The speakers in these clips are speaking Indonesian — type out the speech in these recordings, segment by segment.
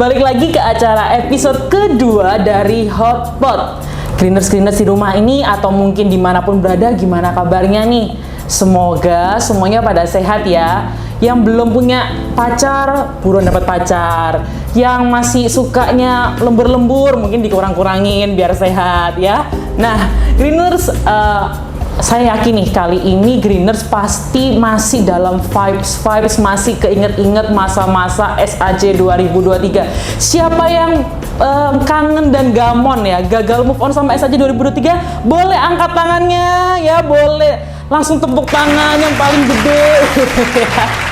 balik lagi ke acara episode kedua dari Hotpot. Greeners di rumah ini atau mungkin dimanapun berada, gimana kabarnya nih? Semoga semuanya pada sehat ya. Yang belum punya pacar, buruan dapat pacar. Yang masih sukanya lembur-lembur, mungkin dikurang-kurangin biar sehat ya. Nah, Greeners, saya yakin nih kali ini Greeners pasti masih dalam vibes masih keinget-inget masa-masa SAC 2023. Siapa yang kangen dan gamon ya, gagal move on sama SAC 2023, boleh angkat tangannya ya, boleh langsung tepuk tangan yang paling gede.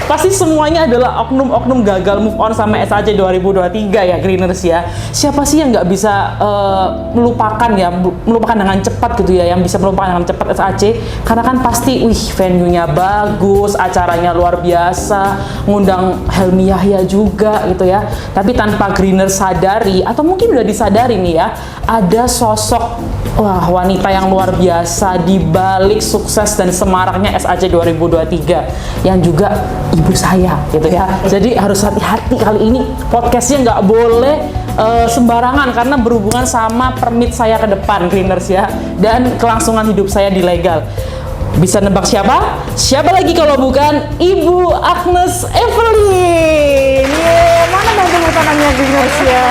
Pasti semuanya adalah oknum-oknum gagal move on sama SAC 2023 ya, Greeners ya. Siapa sih yang nggak bisa melupakan dengan cepat gitu ya, yang bisa melupakan dengan cepat SAC, karena kan pasti venue-nya bagus, acaranya luar biasa, ngundang Helmi Yahya juga gitu ya. Tapi tanpa Greeners sadari, atau mungkin udah disadari nih ya, ada sosok wanita yang luar biasa di balik sukses dan semaraknya SAC 2023 yang juga ibu saya gitu ya. Jadi harus hati-hati kali ini podcastnya nggak boleh sembarangan karena berhubungan sama permit saya ke depan, Greeners ya, dan kelangsungan hidup saya di legal. Bisa nebak siapa? Siapa lagi kalau bukan Ibu Agnes Evelyn? Mana dong tepuk tangannya, Greeners ya?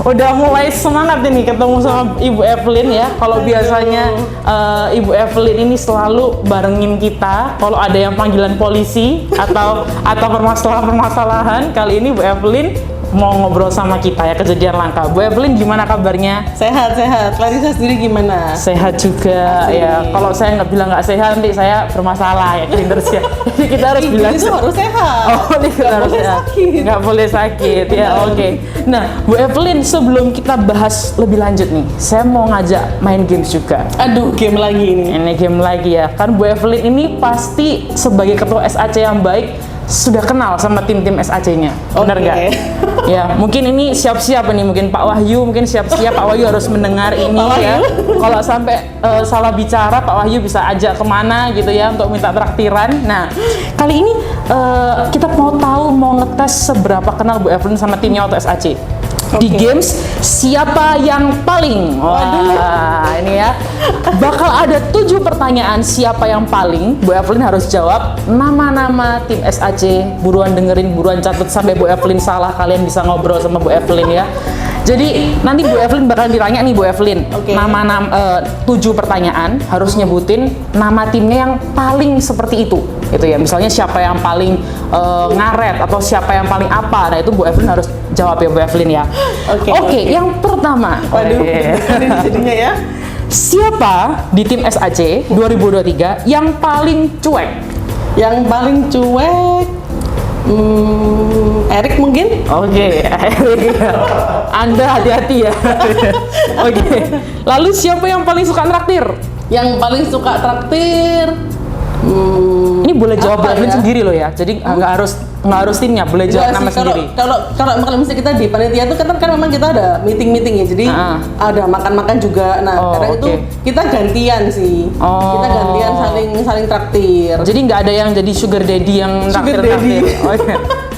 Udah mulai semangat ini ketemu sama Ibu Evelyn ya. Kalau biasanya Ibu Evelyn ini selalu barengin kita kalau ada yang panggilan polisi atau permasalahan-permasalahan. Kali ini Bu Evelyn mau ngobrol sama kita ya, kejadian langka. Bu Evelyn gimana kabarnya? Sehat. Clarissa sendiri gimana? Sehat juga. Asli. Ya. Kalau saya nggak bilang nggak sehat, nanti saya bermasalah ya, Greeners ya. Jadi kita harus bilang itu harus sehat. Oh, kita harus sehat. Nggak boleh sakit ya. Oke. Nah, Bu Evelyn, sebelum kita bahas lebih lanjut nih, saya mau ngajak main games juga. Aduh, game lagi ini. Ini game lagi ya. Kan Bu Evelyn ini pasti sebagai ketua SAC yang baik sudah kenal sama tim-tim SAC-nya, benar nggak? Ya, mungkin ini siap-siap nih, mungkin Pak Wahyu, siap-siap Pak Wahyu harus mendengar ini ya. Kalau sampai salah bicara, Pak Wahyu bisa ajak kemana gitu ya untuk minta traktiran. Nah, kali ini kita mau ngetes seberapa kenal Bu Evelyn sama timnya waktu SAC. Di games siapa yang paling? Wah, ini ya. Bakal ada 7 pertanyaan siapa yang paling. Bu Evelyn harus jawab nama-nama tim SAC. Buruan dengerin, buruan catat sampai Bu Evelyn salah, kalian bisa ngobrol sama Bu Evelyn ya. Jadi nanti Bu Evelyn bakal ditanya nih, Bu Evelyn, nama 7 pertanyaan, harus nyebutin nama timnya yang paling seperti itu. Itu ya, misalnya siapa yang paling ngaret atau siapa yang paling apa. Nah, itu Bu Evelyn harus jawab ya, Bu Evelyn ya. Oke. Yang pertama. Waduh, jadinya ya. Siapa di tim SAC 2023 yang paling cuek? Yang paling cuek Erik mungkin? Oke, Erik. Anda hati-hati ya. Oke. Lalu siapa yang paling suka traktir? Yang paling suka traktir ini boleh jawab Bu Evelyn sendiri loh ya. Jadi nggak harus timnya, boleh jawab nama sendiri. Kalau misalnya kita di panitia itu kan memang kita ada meeting ya. Jadi ada makan-makan juga. Nah, karena itu kita gantian sih. Kita gantian saling traktir. Jadi nggak ada yang jadi sugar daddy yang traktir.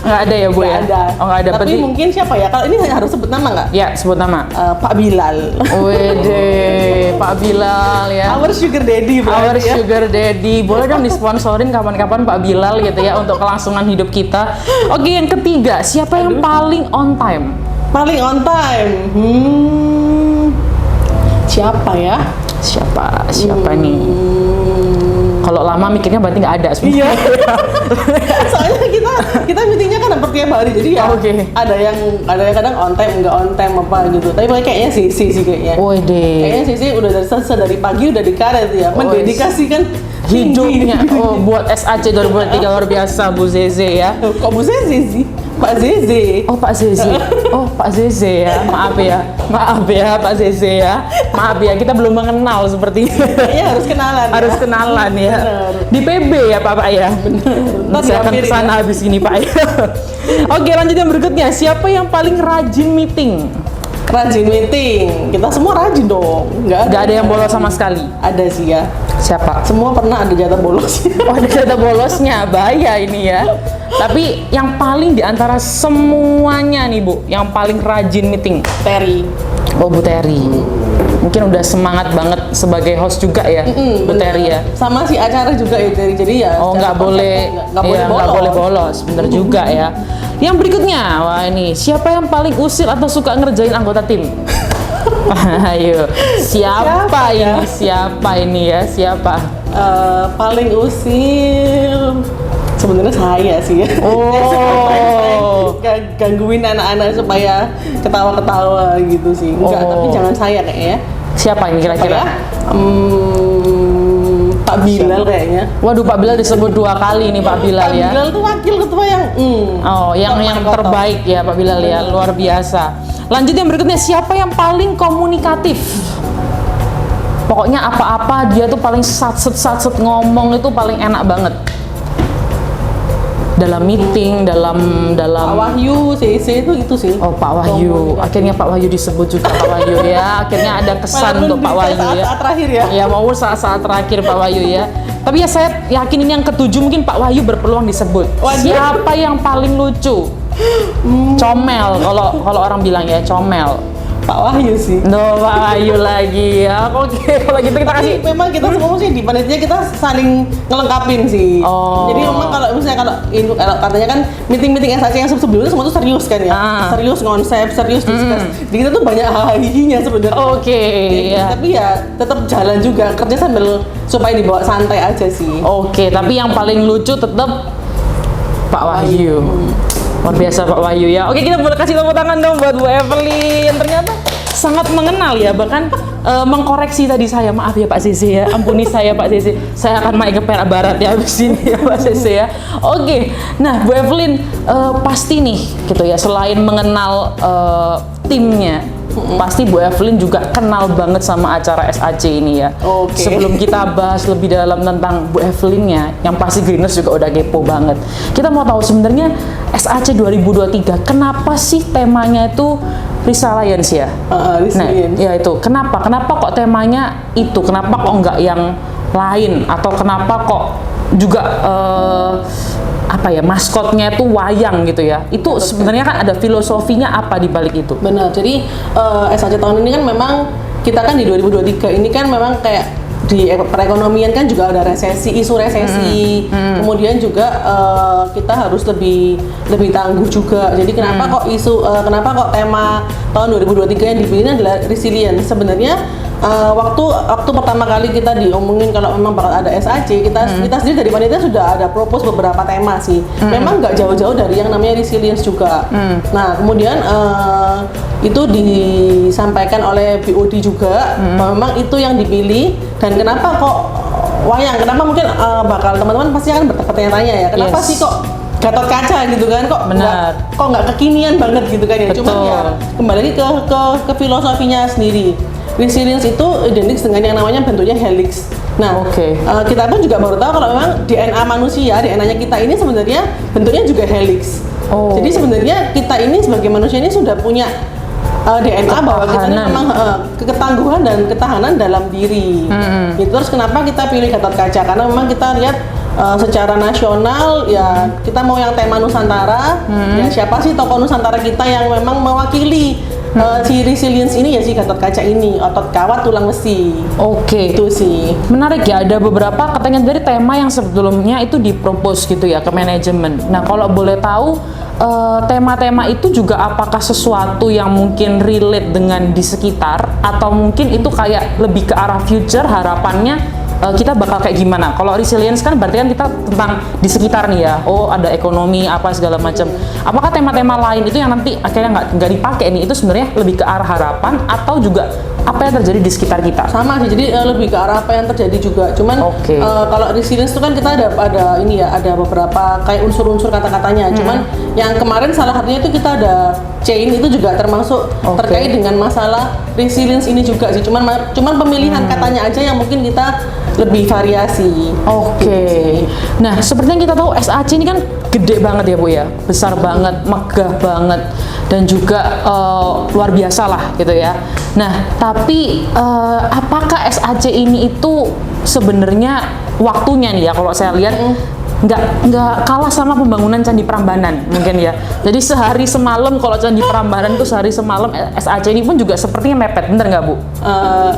Nggak ada ya, Bu ya? Ada. Oh, nggak ada. Tapi mungkin siapa ya? Kalau ini harus sebut nama nggak? Ya, sebut nama. Pak Bilal. Wede, Pak Bilal ya. Our sugar daddy, Our sugar daddy. Boleh dong disponsorin kapan-kapan Pak Bilal gitu ya untuk kelangsungan hidup kita. Oke, yang ketiga, siapa yang paling on time? Paling on time? Siapa ya? Siapa nih? Kalau lama mikirnya berarti nggak ada sebenarnya. Iya. Soalnya kita meetingnya kan hampir tiap hari, jadi ya ada yang kadang on time, nggak on time apa gitu. Tapi kayaknya Sisi sih kayaknya. Kayaknya Sisi udah dari pagi udah di karet ya, mendedikasikan hidupnya buat SAC 2023 luar biasa, Bu Zeze ya. Kok Bu Zeze sih? Pak Zeze. Pak Zeze ya. Maaf ya Pak Zeze ya. Maaf ya, kita belum mengenal seperti itu. Iya, harus kenalan ya. Di PB ya Pak ya. Bener. Saya akan kesana habis ini Pak ya. Oke, lanjut yang berikutnya. Siapa yang paling rajin meeting? Rajin meeting, kita semua rajin dong. Nggak ada yang bolos sama sekali. Ada sih ya. Siapa? Semua pernah ada jatah bolos. Oh, ada jatah bolosnya, bahaya ini ya. Tapi yang paling diantara semuanya nih Bu, yang paling rajin meeting, Terry. Oh, Bu Terry. Mungkin udah semangat banget sebagai host juga ya, Bu Terry ya. Sama si acara juga ya Terry, jadi ya. Oh, nggak boleh, nggak boleh bolos, bener juga ya. Yang berikutnya, wah ini siapa yang paling usil atau suka ngerjain anggota tim? Ayo, siapa ini? Siapa ini ya? Siapa? Paling usil sebenarnya saya sih ya. Oh, gangguin anak-anak supaya ketawa-ketawa gitu sih. Enggak, tapi jangan saya kayaknya. Siapa ini kira-kira? Pak Bilal kayaknya. Waduh, Pak Bilal disebut 2 kali nih Pak Bilal ya. Pak Bilal tuh wakil ketua yang Oh, yang terbaik ya Pak Bilal ya, luar biasa. Lanjut yang berikutnya, siapa yang paling komunikatif? Pokoknya apa-apa dia tuh paling satset ngomong itu paling enak banget. Dalam meeting, dalam Pak Wahyu, CC itu sih. Oh, Pak Wahyu. Akhirnya Pak Wahyu disebut juga Pak Wahyu ya. Akhirnya ada kesan untuk Pak Wahyu ya. Saat terakhir ya. Ya, mau saat terakhir Pak Wahyu ya. Tapi ya saya yakin ini yang ke-7 mungkin Pak Wahyu berpeluang disebut. Siapa yang paling lucu? Comel, kalau orang bilang ya, comel. Pak Wahyu sih. No, Pak Wahyu lagi ya. Oke, kalau gitu kita kasih. Memang kita semua sih di panitia kita saling ngelengkapin sih. Oh. Jadi memang kalau misalnya kalau katanya kan meeting-meeting SAC yang sebelumnya semua tuh serius kan ya. Serius konsep, serius discuss. Di kita tuh banyak hahihinya sebenarnya. Oke. Ya. Tapi ya tetap jalan juga, kerja sambil supaya dibawa santai aja sih. Oke, tapi yang paling lucu tetap Pak Wahyu. Luar biasa Pak Wahyu ya. Oke, kita boleh kasih tepuk tangan dong buat Bu Evelyn. Ternyata sangat mengenal ya, bahkan mengkoreksi tadi saya. Maaf ya Pak Sisi ya, ampuni saya Pak Sisi. Saya akan naik ke Perak Barat ya habis ini ya Pak Sisi ya. Oke, nah Bu Evelyn pasti nih gitu ya, selain mengenal timnya, pasti Bu Evelyn juga kenal banget sama acara SAC ini ya. Oke. Sebelum kita bahas lebih dalam tentang Bu Evelyn-nya, yang pasti Greeners juga udah kepo banget. Kita mau tahu sebenarnya SAC 2023 kenapa sih temanya itu Resilience ya? Resilience. Nah, ya itu. Kenapa kok temanya itu? Kenapa kok nggak yang lain? Atau kenapa kok juga apa ya, maskotnya itu wayang gitu ya? Itu sebenarnya kan ada filosofinya apa di balik itu? Benar. Jadi SAC tahun ini kan memang kita kan di 2023 ini kan memang kayak di perekonomian kan juga ada resesi, isu resesi. Kemudian juga kita harus lebih tangguh juga. Jadi kenapa kok tema tahun 2023 yang dipilih adalah resilience? Sebenarnya waktu pertama kali kita diomongin kalau memang bakal ada SAC, kita sendiri dari panitia sudah ada propose beberapa tema sih. Memang nggak jauh-jauh dari yang namanya resilience juga. Nah, kemudian itu disampaikan oleh BOD juga bahwa memang itu yang dipilih. Dan kenapa kok wayang? Kenapa mungkin bakal teman-teman pasti akan bertanya-tanya ya, kenapa sih kok Gatot Kaca gitu kan, kok nggak kekinian banget gitu kan ya? Cuma ya kembali lagi ke filosofinya sendiri. Resilience itu identik dengan yang namanya bentuknya helix. Nah, kita pun juga baru tahu kalau memang DNA manusia, DNA-nya kita ini sebenarnya bentuknya juga helix. Jadi sebenarnya kita ini sebagai manusia ini sudah punya DNA bahwa kita ini memang ketangguhan dan ketahanan dalam diri. Itu terus kenapa kita pilih Gatot Kaca? Karena memang kita lihat secara nasional ya, kita mau yang tema Nusantara, ya siapa sih tokoh Nusantara kita yang memang mewakili si resilience ini ya, si Gatot Kaca ini, otot kawat tulang besi. Itu sih menarik ya, ada beberapa katanya dari tema yang sebelumnya itu dipropose gitu ya ke manajemen. Nah, kalau boleh tahu tema-tema itu juga apakah sesuatu yang mungkin relate dengan di sekitar, atau mungkin itu kayak lebih ke arah future, harapannya kita bakal kayak gimana? Kalau resilience kan berarti kan kita tentang di sekitar nih ya. Oh, ada ekonomi apa segala macam. Apakah tema-tema lain itu yang nanti akhirnya nggak dipakai nih, itu sebenarnya lebih ke arah harapan atau juga apa yang terjadi di sekitar kita? Sama sih, jadi lebih ke arah apa yang terjadi juga. Cuman kalau resilience itu kan kita ada ini ya, ada beberapa kayak unsur-unsur kata-katanya. Cuman yang kemarin salah satunya itu kita ada chain, itu juga termasuk terkait dengan masalah resilience ini juga sih. Cuman pemilihan katanya aja yang mungkin kita lebih variasi. Oke. Nah, seperti yang kita tahu SAC ini kan gede banget ya Bu ya, besar banget, megah banget, dan juga luar biasa lah gitu ya. Nah, tapi apakah SAC ini itu sebenarnya waktunya nih ya, kalau saya lihat nggak kalah sama pembangunan Candi Prambanan mungkin ya. Jadi sehari semalam, kalau Candi Prambanan itu sehari semalam, SAC ini pun juga sepertinya mepet, bener nggak Bu?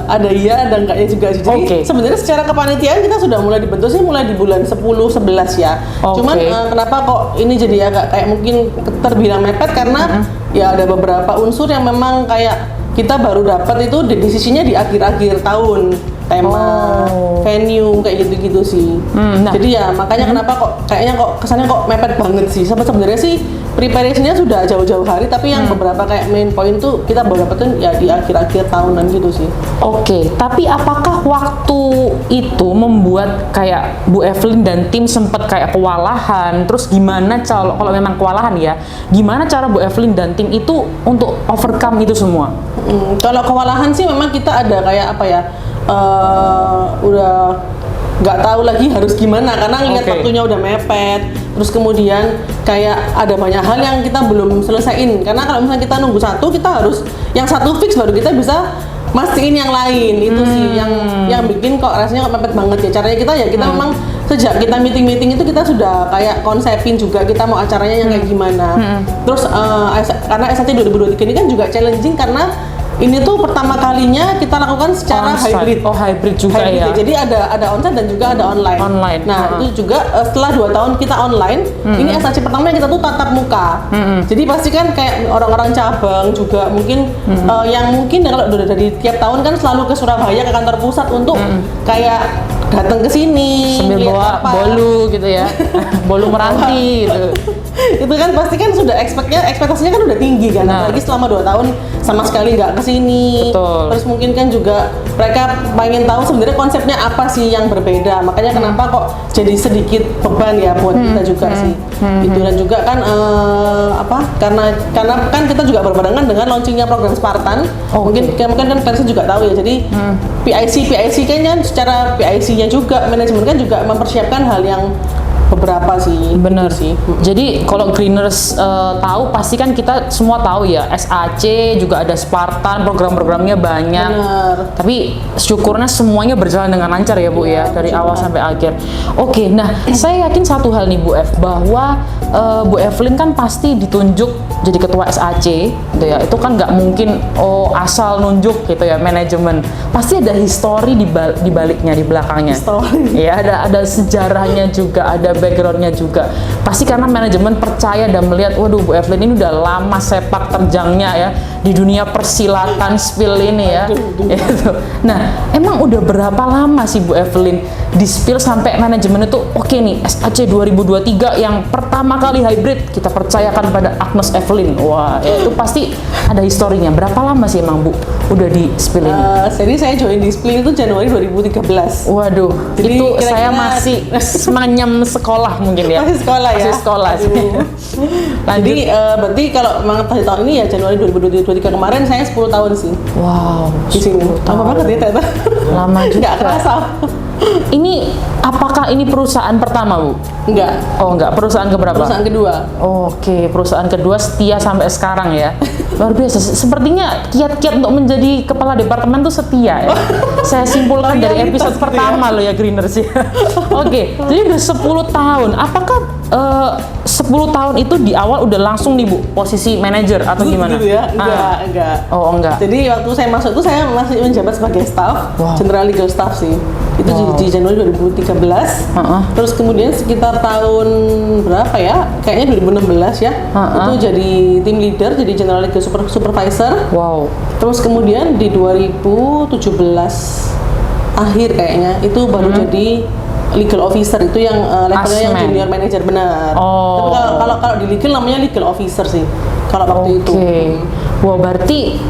Ada iya, ada enggaknya juga sih. Jadi sebenarnya secara kepanitiaan kita sudah mulai dibentuk sih mulai di bulan 10-11 ya. Cuman kenapa kok ini jadi agak kayak mungkin terbilang mepet karena ya ada beberapa unsur yang memang kayak kita baru dapat itu desisinya di akhir-akhir tahun, tema, venue kayak gitu-gitu sih. Jadi ya makanya kenapa kok kayaknya kok kesannya kok mepet banget sih. Sebenarnya sih preparationnya sudah jauh-jauh hari, tapi yang beberapa kayak main point tuh kita baru dapetin ya di akhir-akhir tahunan gitu sih. Oke, tapi apakah waktu itu membuat kayak Bu Evelyn dan tim sempat kayak kewalahan? Terus gimana kalau memang kewalahan ya, gimana cara Bu Evelyn dan tim itu untuk overcome itu semua? Kalau kewalahan sih memang kita ada kayak apa ya, udah nggak tahu lagi harus gimana karena lihat waktunya udah mepet. Terus kemudian kayak ada banyak hal yang kita belum selesaiin karena kalau misalnya kita nunggu satu, kita harus yang satu fix baru kita bisa mastiin yang lain. Itu sih yang bikin kok rasanya kok mepet banget ya. Caranya kita ya kita memang sejak kita meeting itu kita sudah kayak konsepin juga kita mau acaranya yang kayak gimana. Terus karena SAC 2023 ini kan juga challenging karena ini tuh pertama kalinya kita lakukan secara hybrid. Oh, hybrid juga ya. Jadi ada onsite dan juga ada online. Nah, itu juga setelah 2 tahun kita online, ini SAC pertama yang kita tuh tatap muka. Jadi pasti kan kayak orang-orang cabang juga mungkin yang mungkin kalau udah dari tiap tahun kan selalu ke Surabaya ke kantor pusat untuk kayak datang ke sini sambil bawa bolu gitu ya. Bolu meranti gitu. Itu kan pasti kan sudah ekspektasinya kan udah tinggi kan, apalagi selama 2 tahun sama sekali nggak kesini. Terus mungkin kan juga mereka pengen tahu sebenarnya konsepnya apa sih yang berbeda, makanya kenapa kok jadi sedikit beban ya buat kita juga sih. Itu dan juga kan karena kan kita juga berbarengan dengan launchingnya program Spartan. Mungkin kan kalian juga tahu ya, jadi PIC kayaknya secara PIC-nya juga manajemen kan juga mempersiapkan hal yang beberapa sih. Bener sih. Jadi kalau Greeners tahu pasti kan kita semua tahu ya, SAC juga ada Spartan, program-programnya banyak. Bener. Tapi syukurnya semuanya berjalan dengan lancar ya Bu ya, dari awal sampai akhir. Oke, nah saya yakin satu hal nih Bu F, bahwa Bu Evelyn kan pasti ditunjuk jadi ketua SAC gitu ya. Itu kan nggak mungkin asal nunjuk gitu ya manajemen. Pasti ada histori di baliknya, di belakangnya. Ya, ada sejarahnya juga, ada backgroundnya juga. Pasti karena manajemen percaya dan melihat, waduh Bu Evelyn ini udah lama sepak terjangnya ya di dunia persilatan spill ini ya. Nah, emang udah berapa lama sih Bu Evelyn di spill sampai manajemen itu oke nih SAC 2023 yang pertama kali hybrid kita percayakan pada Agnes Evelyn. Wah, itu pasti ada historinya. Berapa lama sih emang Bu udah di spill ini? Jadi saya join di spill itu Januari 2013. Waduh, jadi itu saya masih manyem sekolah mungkin ya. Masih sekolah ya. Masih sekolah sih. Jadi berarti kalau memang tahun ini ya Januari 2023 kemarin saya 10 tahun sih. Wow. Di sini. Lama banget ya ternyata. Lama juga. Nggak kerasa. Ini apakah ini perusahaan pertama Bu? Enggak. Oh enggak, perusahaan keberapa? Perusahaan kedua. Oke, perusahaan kedua setia sampai sekarang ya. Luar biasa. Sepertinya kiat-kiat untuk menjadi kepala departemen tuh setia ya. Saya simpulkan dari episode pertama loh ya Greeners ya. Oke, jadi udah 10 tahun. Apakah 10 tahun itu di awal udah langsung nih Bu posisi manajer atau gimana? Gitu ya? Enggak. Oh enggak. Jadi waktu saya masuk tuh saya masih menjabat sebagai staff, general legal staff sih. Itu di Januari 2013. Terus kemudian sekitar tahun berapa ya? Kayaknya 2016 ya. Itu jadi team leader, jadi general legal supervisor. Wow. Terus kemudian di 2017 akhir kayaknya itu baru jadi legal officer, itu yang levelnya yang junior manager benar. Tapi kalau di legal namanya legal officer sih kalau waktu itu. Wah, berarti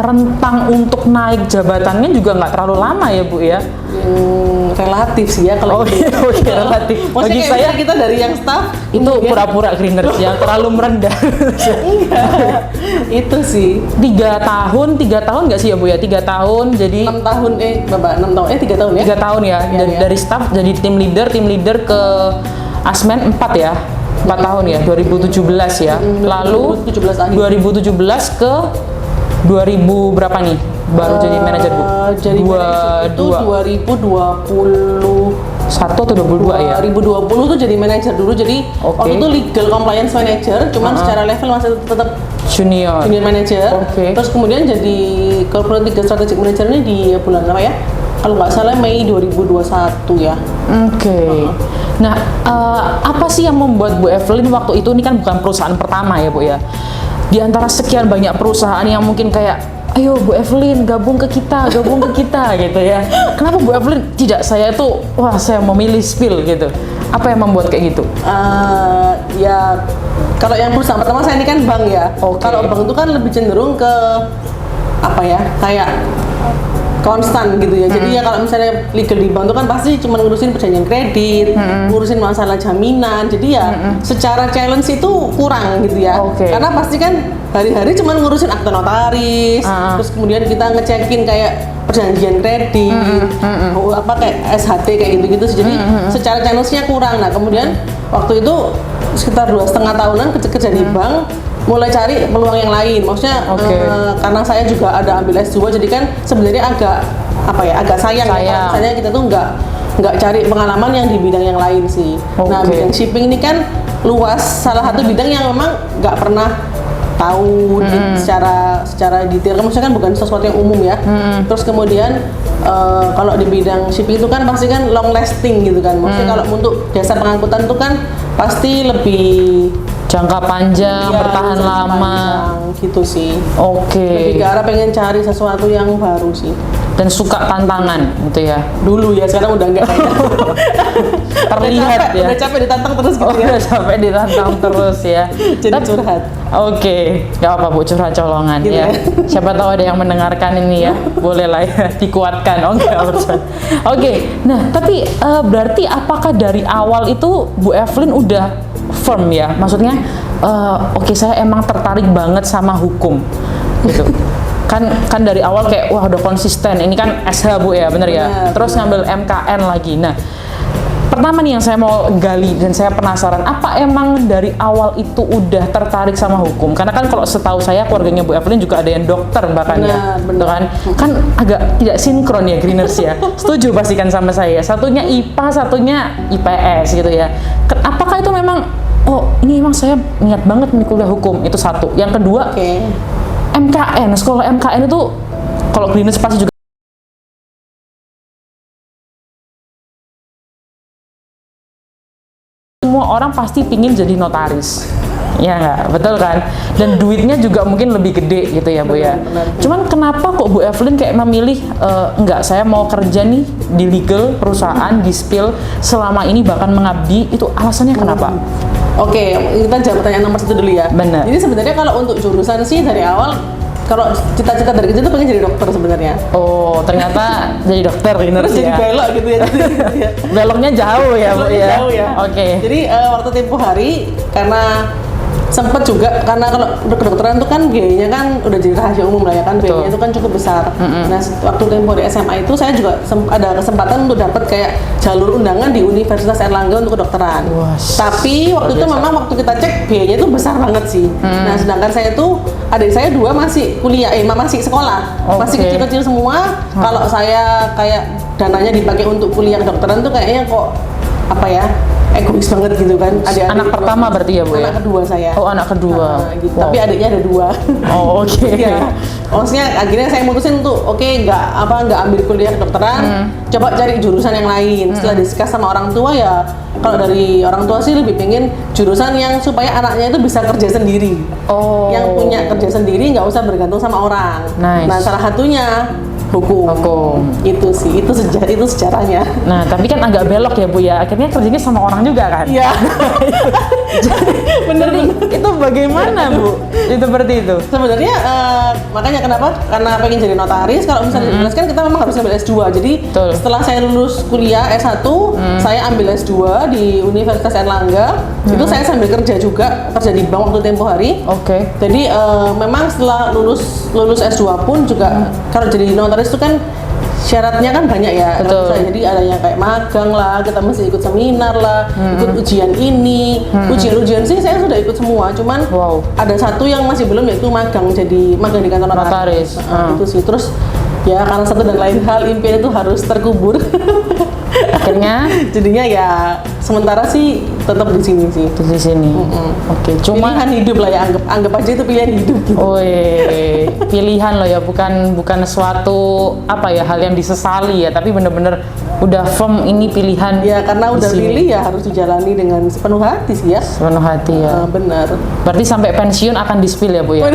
rentang untuk naik jabatannya juga nggak terlalu lama ya Bu ya? Relatif sih ya kalau gitu. Oke, relatif. Bagi saya kita dari yang staff itu pura-pura cleaners yang terlalu merendah. Enggak, itu sih 3 tahun nggak sih ya Bu ya? 3 tahun jadi 6 tahun Bapak 6 tahun 3 tahun ya? 3 tahun ya, dari staff jadi tim leader ke Asmen 4 ya. 4 tahun ya, 2017 ya. Lalu 2017 ke 2000 berapa nih? Baru jadi manajer Bu? Jadi manajer itu 2021 atau 22 ya? 2020 tuh jadi manajer dulu, jadi waktu itu legal compliance manager, cuman secara level masih tetap junior manager. Terus kemudian jadi corporate legal strategic manager ini di bulan apa ya? Kalau nggak salah Mei 2021 ya. Nah, apa sih yang membuat Bu Evelyn waktu itu, ini kan bukan perusahaan pertama ya Bu ya? Di antara sekian banyak perusahaan yang mungkin kayak, ayo Bu Evelyn gabung ke kita gitu ya. Kenapa Bu Evelyn tidak, saya tuh, wah saya memilih spill gitu. Apa yang membuat kayak gitu? Ya, kalau yang perusahaan pertama saya ini kan bank ya. Kalau bank itu kan lebih cenderung ke apa ya, kayak konstan gitu ya. Jadi ya kalau misalnya legal di bank itu kan pasti cuma ngurusin perjanjian kredit, ngurusin masalah jaminan. Jadi ya secara challenge itu kurang gitu ya. Karena pasti kan hari-hari cuma ngurusin akte notaris, terus kemudian kita ngecekin kayak perjanjian kredit, apa kayak SHT kayak gitu-gitu. Jadi secara challenge-nya kurang. Nah, kemudian waktu itu sekitar 2,5 tahunan kerja di bank, mulai cari peluang yang lain. Maksudnya karena saya juga ada ambil S2, jadi kan sebenarnya agak sayang. Ya, misalnya kita tuh nggak cari pengalaman yang di bidang yang lain sih. Nah, bidang shipping ini kan luas, salah satu bidang yang memang nggak pernah tahu secara detail. Maksudnya kan bukan sesuatu yang umum ya. Terus kemudian kalau di bidang shipping itu kan pasti kan long lasting gitu kan. Maksudnya kalau untuk jasa pengangkutan itu kan pasti lebih jangka panjang, bertahan lama gitu sih. Lebih ke arah pengen cari sesuatu yang baru sih. Dan suka tantangan gitu ya. Dulu ya, sekarang udah enggak kayaknya. Terlihat ya. Udah capek ditantang terus gitu ya. Udah capek ditantang terus ya. Jadi curhat. Gak apa Bu, curhat colongan gitu ya. Siapa tahu ada yang mendengarkan ini ya. Boleh lah ya, dikuatkan. Nah tapi berarti apakah dari awal itu Bu Evelyn udah firm ya? Maksudnya saya emang tertarik banget sama hukum gitu. kan dari awal kayak wah udah konsisten, ini kan SH Bu ya, bener ya? Terus ngambil MKN lagi. Nah, pertama nih yang saya mau gali dan saya penasaran, apa emang dari awal itu udah tertarik sama hukum? Karena kan kalau setahu saya keluarganya Bu Evelyn juga ada yang dokter bahkan ya, kan agak tidak sinkron ya Greeners ya. Setuju pasti kan sama saya, satunya IPA, satunya IPS gitu ya. Apakah itu memang, ini emang saya niat banget nih kuliah hukum, itu satu. Yang kedua, MKN, sekolah MKN itu kalau Greeners pasti juga semua orang pasti pingin jadi notaris, ya nggak, betul kan? Dan duitnya juga mungkin lebih gede gitu ya Bu ya. Cuman kenapa kok Bu Evelyn kayak memilih enggak, saya mau kerja nih di legal perusahaan, di spill selama ini bahkan mengabdi, itu alasannya kenapa? Kita jawab pertanyaan nomor 1 dulu ya. Benar. Jadi sebenarnya kalau untuk jurusan sih dari awal, kalau cita-cita dari kecil tuh pengen jadi dokter sebenarnya. Ternyata jadi dokter ini. Terus jadi belok gitu ya. Beloknya jauh ya Bu ya. Jauh ya. Jadi waktu tempo hari karena sempat juga, karena kalau kedokteran itu kan biayanya kan udah jadi rahasia umum lah ya kan, biayanya itu kan cukup besar. Nah, waktu tempo di SMA itu saya juga ada kesempatan untuk dapat kayak jalur undangan di Universitas Airlangga untuk kedokteran. Tapi waktu itu memang waktu kita cek biayanya itu besar banget sih. Nah, sedangkan saya itu adik saya 2 masih kuliah, masih sekolah, masih kecil-kecil semua. Kalau saya kayak dananya dipakai untuk kuliah kedokteran tuh kayaknya kok egois banget gitu kan. Anak pertama berarti ya Bu ya? Anak kedua saya. Anak kedua. Gitu. Tapi adiknya ada 2. Ya. Maksudnya akhirnya saya mutusin untuk nggak ambil kuliah kedokteran, coba cari jurusan yang lain. Setelah discuss sama orang tua ya, kalau dari orang tua sih lebih pengen jurusan yang supaya anaknya itu bisa kerja sendiri. Yang punya kerja sendiri, nggak usah bergantung sama orang. Nah, salah satunya hukum. Itu sih, itu sejarahnya. Nah, tapi kan agak belok ya Bu ya. Akhirnya kerjanya sama orang juga kan? Iya. Bener. Itu bagaimana Bu? Itu seperti itu. Sebenarnya makanya kenapa? Karena pengen jadi notaris. Kalau misalnya dijelaskan kita memang harus ambil S2. Jadi setelah saya lulus kuliah S1, saya ambil S2 di Universitas Airlangga. Itu saya sambil kerja juga, kerja di bank waktu tempo hari. Oke. Jadi memang setelah lulus S2 pun juga kalau jadi notaris itu kan syaratnya kan banyak ya. Betul. Jadi ada yang kayak magang lah, kita mesti ikut seminar lah, ikut ujian ini, ujian sih saya sudah ikut semua. Cuman ada satu yang masih belum, yaitu magang di kantor notaris. Itu sih. Terus ya karena satu dan lain hal impian itu harus terkubur. Akhirnya jadinya ya sementara sih tetap di sini sih. Di sini. Oke, cuma pilihan hidup lah ya, anggap aja itu pilihan hidup gitu. Pilihan loh ya, bukan suatu apa ya hal yang disesali ya, tapi bener-bener udah firm ini pilihan. Ya karena udah pilih ya harus dijalani dengan sepenuh hati sih ya. Sepenuh hati ya. Benar. Berarti sampai pensiun akan di-spill ya Bu ya.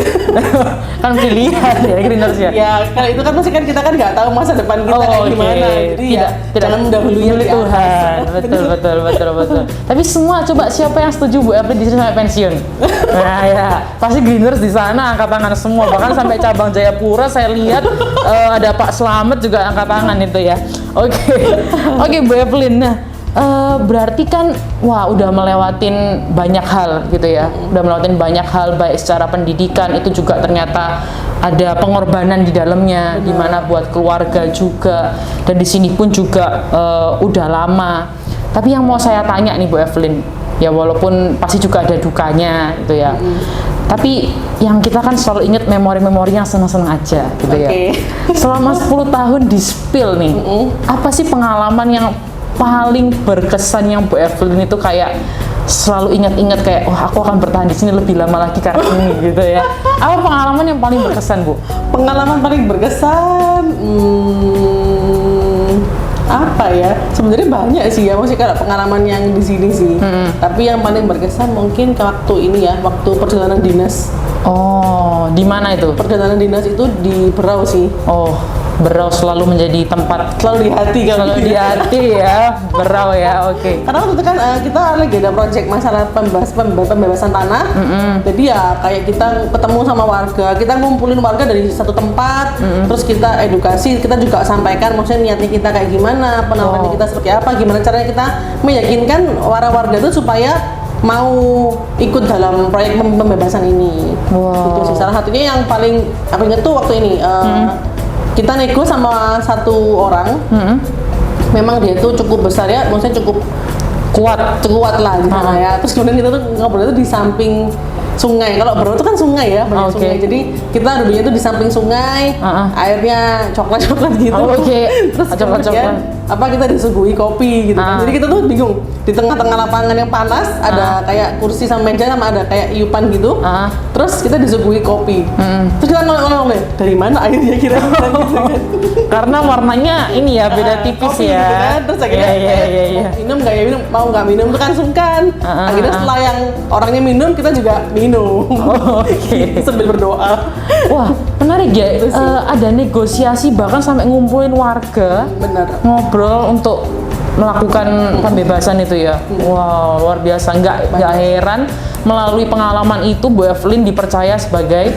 Kan pilihan ya Greeners ya. Ya kalau itu kan pasti kan kita kan nggak tahu masa depan kita kayak gimana. Jadi tidak jangan mendahului Tuhan. Betul. Tapi semua coba siapa yang setuju Bu Evelyn di sini sampai pensiun? Nah ya, pasti Greeners di sana angkat tangan semua. Bahkan sampai cabang Jayapura saya lihat ada Pak Slamet juga angkat tangan itu ya. Oke Bu Evelyn. Nah, berarti kan udah melewatin banyak hal gitu ya. Udah melewatin banyak hal baik secara pendidikan, itu juga ternyata ada pengorbanan di dalamnya, di mana buat keluarga juga. Dan di sini pun juga udah lama. Tapi yang mau saya tanya nih Bu Evelyn, ya walaupun pasti juga ada dukanya gitu ya. Tapi yang kita kan selalu ingat memori-memori yang senang-senang aja gitu ya. Selama 10 tahun di spill nih, apa sih pengalaman yang paling berkesan yang Bu Evelyn itu kayak selalu ingat-ingat kayak aku akan bertahan di sini lebih lama lagi karena ini gitu ya. Apa pengalaman yang paling berkesan Bu? Pengalaman paling berkesan apa ya? Sebenarnya banyak sih ya, maksudnya kalau pengalaman yang di sini sih. Tapi yang paling berkesan mungkin waktu ini ya, waktu perjalanan dinas. Oh, di mana itu? Perjalanan dinas itu di Berau sih. Oh, Berau selalu menjadi tempat selalu di hati kan? Selalu di hati ya, Berau ya, oke. Karena waktu itu kan kita lagi ada project masalah pembebasan tanah. Jadi ya kayak kita ketemu sama warga, kita ngumpulin warga dari satu tempat, terus kita edukasi, kita juga sampaikan maksudnya niatnya kita kayak gimana, penawaran kita seperti apa, gimana caranya kita meyakinkan warga itu supaya mau ikut dalam proyek pembebasan ini. Itu sih salah satunya yang paling aku ingat tuh waktu ini. Kita nego sama satu orang, memang dia tuh cukup besar ya, maksudnya cukup kuat lah di sana ya. Terus kemudian kita tuh ngobrol itu di samping sungai. Kalau Berau itu kan sungai ya, banyak sungai. Jadi kita duduknya itu di samping sungai, airnya coklat gitu. Terus kemudian kita disuguhi kopi gitu kan. Jadi kita tuh bingung, di tengah-tengah lapangan yang panas ada kayak kursi sama meja sama ada kayak iupan gitu. Terus kita disuguhi kopi. Terus kita ngomong dari mana airnya kira-kira gitu kan. Karena warnanya ini ya beda tipis kopi, ya. Gitu kan. Terus akhirnya minum nggak ya minum, mau nggak minum itu kan sungkan. Akhirnya setelah yang orangnya minum, kita juga minum. Sambil berdoa. Wah, menarik ya. Ada negosiasi bahkan sampai ngumpulin warga. Benar. Ngobrol untuk melakukan pembebasan itu ya. Wow, luar biasa. Nggak heran melalui pengalaman itu Bu Evelyn dipercaya sebagai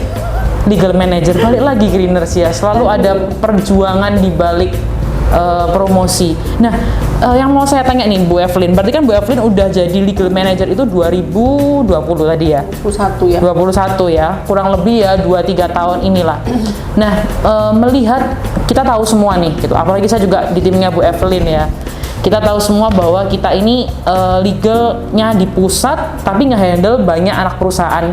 legal manager. Balik lagi Greeners ya, selalu ada perjuangan di balik promosi. Nah, yang mau saya tanya nih Bu Evelyn, berarti kan Bu Evelyn udah jadi legal manager itu 2020 tadi ya? 21 ya. 21 ya, kurang lebih ya 2-3 tahun inilah. Nah, melihat kita tahu semua nih gitu, apalagi saya juga di timnya Bu Evelyn ya. Kita tahu semua bahwa kita ini legalnya di pusat, tapi nge-handle banyak anak perusahaan,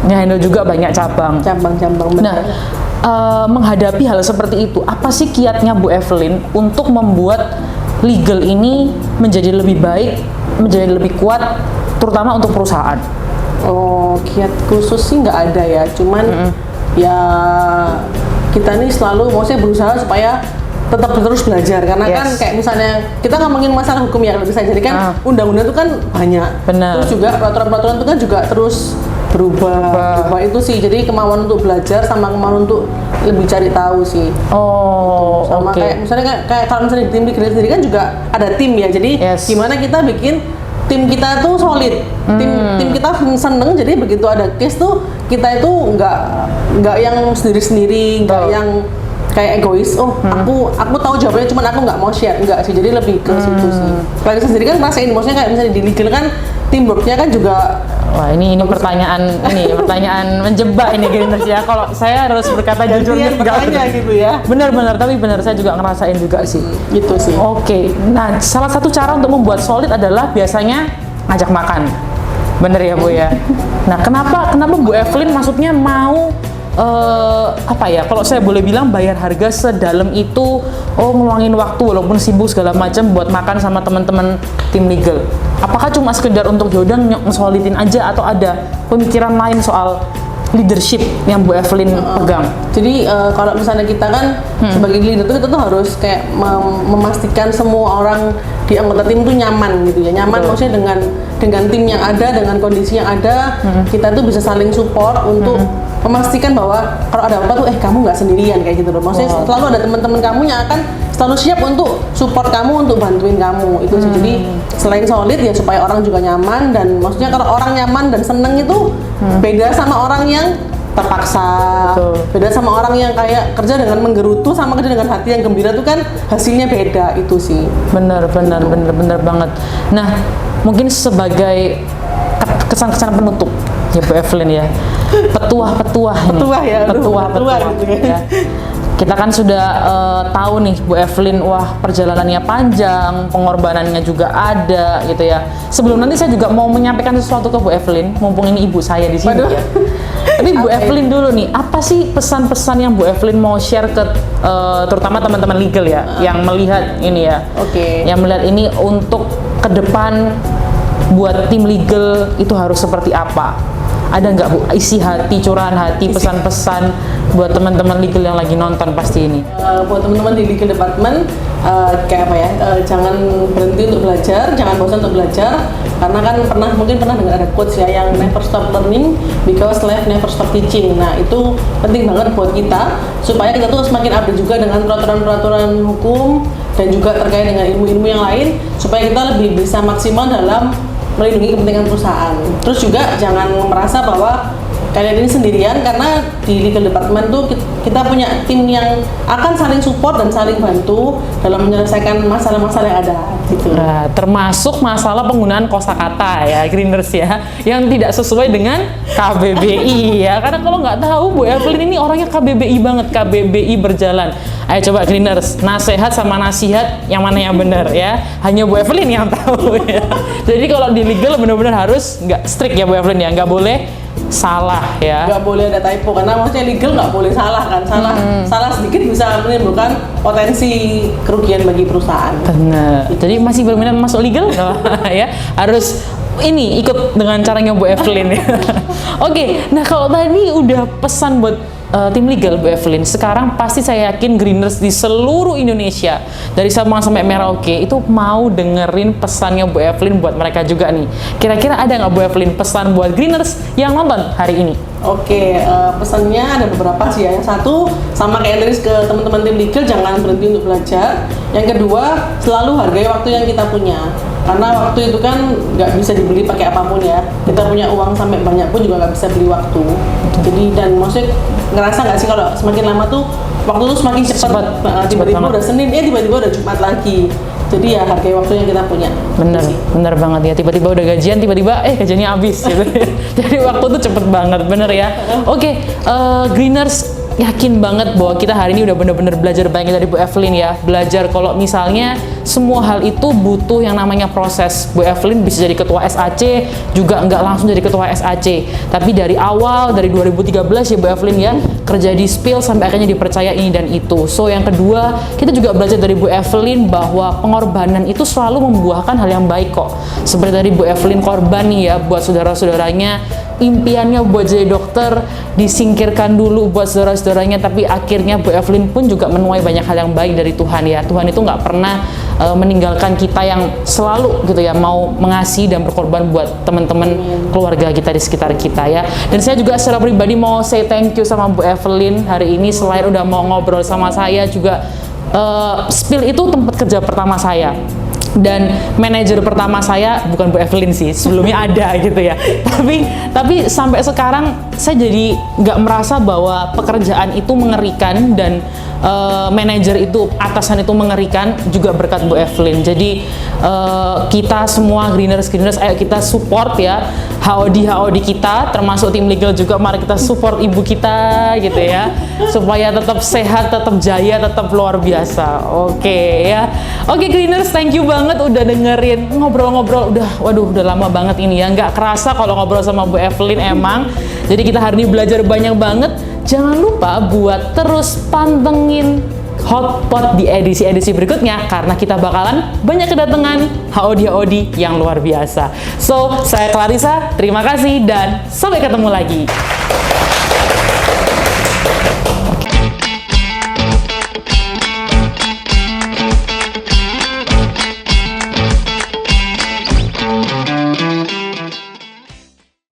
nge-handle juga banyak cabang-cabang. Nah, menghadapi hal seperti itu, apa sih kiatnya Bu Evelyn untuk membuat legal ini menjadi lebih baik, menjadi lebih kuat, terutama untuk perusahaan? Oh, kiat khusus sih nggak ada ya, cuman ya kita ini selalu maksudnya berusaha supaya tetap terus belajar, karena kan kayak misalnya kita ngomongin masalah hukum ya kalau bisa, jadi kan undang-undang itu kan banyak. Terus juga peraturan-peraturan itu kan juga terus berubah itu sih. Jadi kemauan untuk belajar sama kemauan untuk lebih cari tahu sih. Oh, gitu. Sama kayak misalnya kayak kalau misalnya di tim Legal sendiri kan juga ada tim ya. Jadi gimana kita bikin tim kita tuh solid, tim kita seneng. Jadi begitu ada case tuh kita itu nggak yang sendiri-sendiri, nggak yang kayak egois. Aku tahu jawabannya, cuman aku nggak mau share. Enggak sih, jadi lebih ke situ sih. Kalau sendiri kan rasain, maksudnya kayak misalnya di Legal kan teamworknya kan juga. Wah, ini pertanyaan menjebak ini Greeners ya. Kalau saya harus berkata jujur gitu ya. Benar, tapi saya juga ngerasain juga sih. Gitu sih. Oke. Nah, salah satu cara untuk membuat solid adalah biasanya ngajak makan. Bener ya, Bu ya. Nah, kenapa Bu Evelyn maksudnya mau kalau saya boleh bilang bayar harga sedalam itu, ngeluangin waktu walaupun sibuk segala macam buat makan sama teman-teman tim Legal. Apakah cuma sekedar untuk yaudah ngesolidin aja atau ada pemikiran lain soal leadership yang Bu Evelyn pegang? Jadi kalau misalnya kita kan sebagai leader tuh kita tuh harus kayak memastikan semua orang di anggota tim tuh nyaman gitu ya. Nyaman maksudnya dengan tim yang ada, dengan kondisi yang ada, kita tuh bisa saling support untuk memastikan bahwa kalau ada apa tuh kamu nggak sendirian kayak gitu loh. Maksudnya selalu ada teman-teman kamu yang akan selalu siap untuk support kamu, untuk bantuin kamu itu sih. Jadi selain solid ya supaya orang juga nyaman, dan maksudnya kalau orang nyaman dan seneng itu beda sama orang yang terpaksa. Beda sama orang yang kayak kerja dengan menggerutu sama kerja dengan hati yang gembira tuh kan hasilnya beda itu sih. Bener banget. Nah, mungkin sebagai kesan-kesan penutup ya Bu Evelyn ya, petuah gitu ya. Kita kan sudah tahu nih Bu Evelyn, wah perjalanannya panjang, pengorbanannya juga ada gitu ya. Sebelum nanti saya juga mau menyampaikan sesuatu ke Bu Evelyn, mumpung ini ibu saya di sini ya. Tapi Bu Evelyn dulu nih, apa sih pesan-pesan yang Bu Evelyn mau share ke terutama teman-teman Legal ya, yang melihat ini ya, yang melihat ini untuk ke depan buat tim Legal itu harus seperti apa? Ada nggak Bu isi hati, curahan hati, pesan-pesan buat teman-teman Legal yang lagi nonton pasti ini? Buat teman-teman di Legal Department, kayak apa ya? Jangan berhenti untuk belajar, jangan bosan untuk belajar, karena kan mungkin pernah dengar ada quotes ya yang never stop learning because life never stop teaching. Nah itu penting banget buat kita supaya kita tuh semakin update juga dengan peraturan-peraturan hukum dan juga terkait dengan ilmu-ilmu yang lain, supaya kita lebih bisa maksimal dalam melindungi kepentingan perusahaan. Terus juga jangan merasa bahwa kalian ini sendirian, karena di Legal Department tuh kita punya tim yang akan saling support dan saling bantu dalam menyelesaikan masalah-masalah yang ada gitu. Nah, termasuk masalah penggunaan kosakata ya, Greeners ya, yang tidak sesuai dengan KBBI ya. Karena kalau nggak tahu Bu Evelyn ini orangnya KBBI banget, KBBI berjalan. Ayo coba Greeners, nasehat sama nasihat yang mana yang benar ya? Hanya Bu Evelyn yang tahu ya. Jadi kalau di Legal benar-benar harus nggak strict ya Bu Evelyn ya, nggak boleh salah ya. Nggak boleh ada typo, karena maksudnya Legal nggak boleh salah kan. Salah sedikit bisa menimbulkan potensi kerugian bagi perusahaan. Benar. Jadi masih berminat masuk Legal ya, harus ini ikut dengan caranya Bu Evelyn ya. Oke, nah kalau tadi udah pesan buat tim Legal Bu Evelyn, sekarang pasti saya yakin Greeners di seluruh Indonesia dari Sabang sampai Merauke itu mau dengerin pesannya Bu Evelyn buat mereka juga nih. Kira-kira ada nggak Bu Evelyn pesan buat Greeners yang nonton hari ini? Pesannya ada beberapa sih ya. Yang satu sama kayak tadi ke teman-teman tim Legal, jangan berhenti untuk belajar. Yang kedua, selalu hargai waktu yang kita punya, karena waktu itu kan nggak bisa dibeli pakai apapun ya. Kita punya uang sampai banyak pun juga nggak bisa beli waktu. Jadi dan maksudnya ngerasa nggak sih kalau semakin lama tuh waktu tuh semakin cepat. Tiba-tiba udah Senin, tiba-tiba udah Jumat lagi. Jadi ya hargai waktu yang kita punya. Bener banget ya. Tiba-tiba udah gajian, tiba-tiba gajiannya habis gitu. Jadi waktu tuh cepet banget, bener ya. Oke, Greeners yakin banget bahwa kita hari ini udah bener-bener belajar banyak dari Bu Evelyn ya. Belajar kalau misalnya semua hal itu butuh yang namanya proses. Bu Evelyn bisa jadi ketua SAC, juga nggak langsung jadi ketua SAC. Tapi dari awal, dari 2013 ya Bu Evelyn ya, kerja di Spill sampai akhirnya dipercaya ini dan itu. So yang kedua, kita juga belajar dari Bu Evelyn bahwa pengorbanan itu selalu membuahkan hal yang baik kok. Seperti tadi Bu Evelyn korban nih ya buat saudara-saudaranya, impiannya buat jadi dokter disingkirkan dulu buat saudara-saudaranya, tapi akhirnya Bu Evelyn pun juga menuai banyak hal yang baik dari Tuhan ya. Tuhan itu nggak pernah meninggalkan kita yang selalu gitu ya mau mengasihi dan berkorban buat teman-teman keluarga kita di sekitar kita ya. Dan saya juga secara pribadi mau say thank you sama Bu Evelyn hari ini, selain udah mau ngobrol sama saya juga. Spill itu tempat kerja pertama saya. Dan manajer pertama saya bukan Bu Evelyn sih, sebelumnya ada gitu ya. Tapi sampai sekarang saya jadi nggak merasa bahwa pekerjaan itu mengerikan dan manajer itu, atasan itu mengerikan juga berkat Bu Evelyn. Jadi kita semua greeners, ayo kita support ya HOD kita, termasuk tim legal juga, mari kita support ibu kita gitu ya, supaya tetap sehat, tetap jaya, tetap luar biasa. Oke ya. Oke greeners, thank you banget udah dengerin ngobrol-ngobrol. Udah lama banget ini ya, nggak kerasa kalau ngobrol sama Bu Evelyn emang. Jadi kita hari ini belajar banyak banget. Jangan lupa buat terus pantengin Hotpot di edisi-edisi berikutnya, karena kita bakalan banyak kedatangan HOD yang luar biasa. So, saya Clarissa, terima kasih dan sampai ketemu lagi.